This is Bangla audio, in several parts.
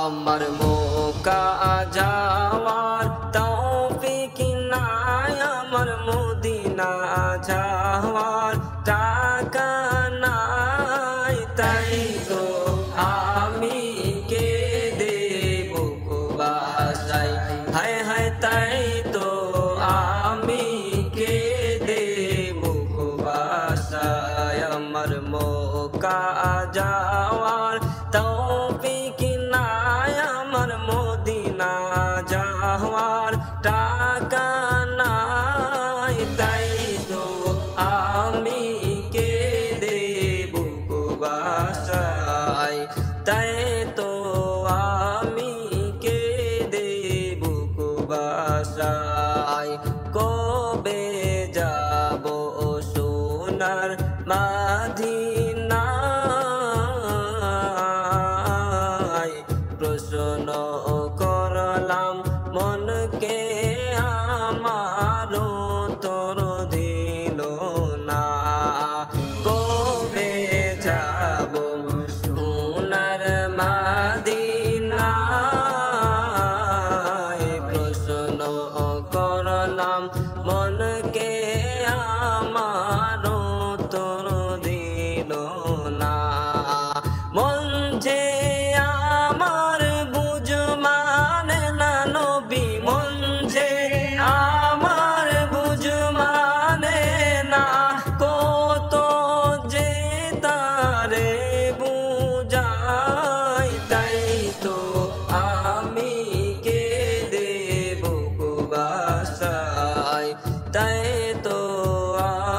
আমার মক্কা যাওয়ার তৌফিক নাই, আমার মদিনা যাওয়ার টাকা নাই, তাই তো আমি কেঁদে বুক বাসাই, হায় হায় তাই তো আমি কেঁদে বুক বাসাই। আমার মক্কা যাওয়ার তৌফিক নাই, আমার মদিনা যাওয়ার টাকা নাই, তাই তো আমি কেঁদে বুক বাসাই, তাই তো আমি কেঁদে বুক বাসাই। কবে যাব সোনার মদিনায়, প্রশ্ন করলাম মনকে আমার, উত্তর দিল না। কবে যাব সোনার মদিনায়, প্রশ্ন করলাম মনকে আমার, উত্তর দিল না। মন যে আমার বুঝ মানে না নবী, মন যে আমার বুঝ মানে না, কত যে তারে বুঝাই, তাই তো আমি কেঁদে বুক বাসাই, তাই তো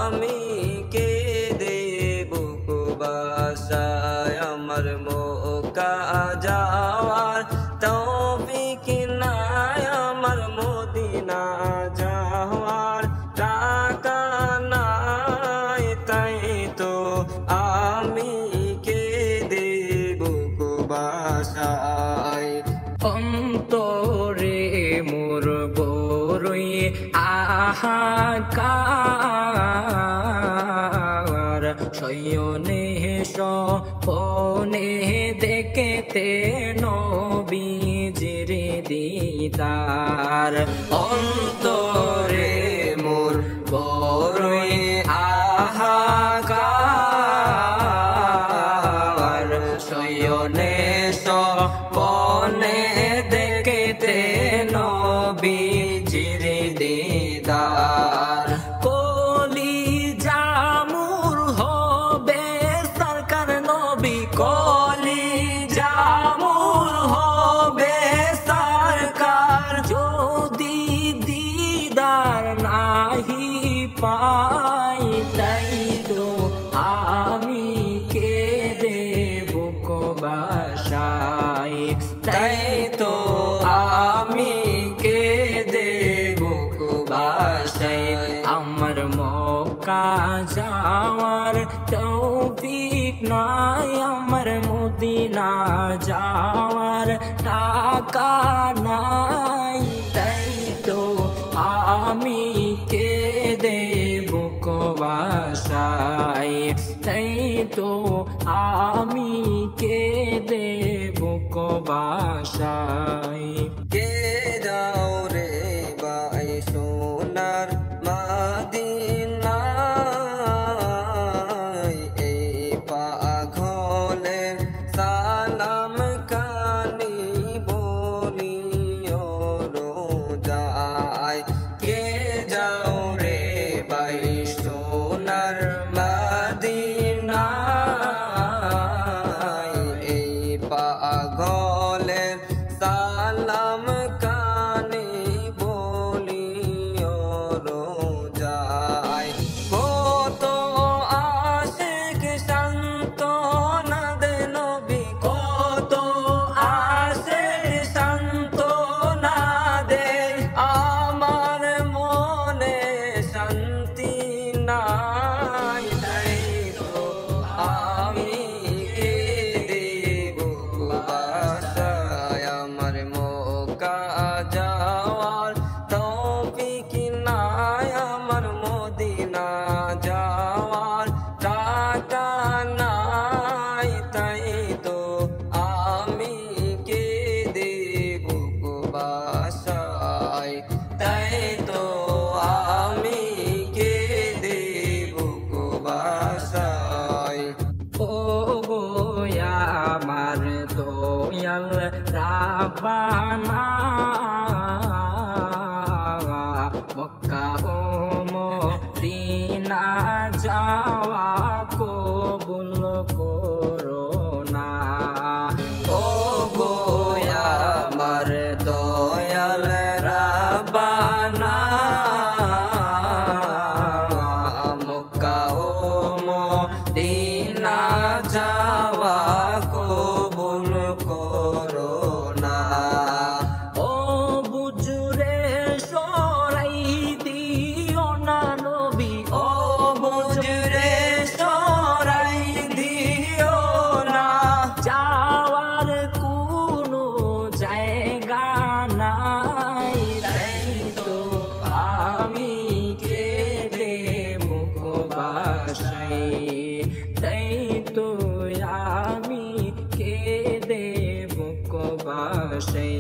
আমি কেঁদে বুক বাসাই। আমার মক্কা যাওয়ার তৌফিক নাই, আমার মদিনা যাওয়ার টাকা নাই, তাই তো আমি কেঁদে বুক বাসাই। অন্তরে মোর বড়ই আহাকার, শয়নে স্বপনে দেখতে নবীজির দিদার। অন্তরে মোর বড়ই আহাকার, শয়নে স্বপনে দেখতে নবীজির দিদার। কলিজা মোর হবে সরকার নবী, কলিজা মোর হবে সরকার, যদি দিদার নাহি পাই, তাই তো আমি কেঁদে বুক বাসাই, তাই তো আমি কেঁদে বুক বাসাই। আমার মক্কা যাওয়ার তৌফিক নাই, আমার মদিনা যাওয়ার টাকা নাই, তাই তো আমি কেঁদে বুক বাসাই, তাই তো আমি কেঁদে বুক বাসাই। কে যাও রে বাই সোনার মদিনায়, এই পাগলের সালাম কানি বলিও রোজায়। কে যাও রে বাই সোনার মদিনায়, এই পাগলের সালাম কানে বলিও রোজায়। কত আশিক সান্ত্বনা দে নবী, কত আশিক সান্ত্বনা দে, আমার মনে শান্তি নাই, তাই তো আমি কেঁদে বুক বাসাই। আমার মক্কা দেব বাসায়, তাই তো আমি কেঁদে বুক বাসায়। ও গো আমার দয়াল রাব্বানা, মক্কা ও মদিনা যাওয়া কবুল করো না। ও গো আমার দয়াল রাব্বানা, মক্কা ও মদিনা যাওয়া কবুল করো না। ও বুজুরে সরাই দিও না নবী, ও বুজুরে সরাই দিও না, যাওয়ার কোনো জায়গা নাই, তাই তো আমি কেঁদে মুখ বাসাই, তাই তো আমি কেঁদে মুখ বাসাই।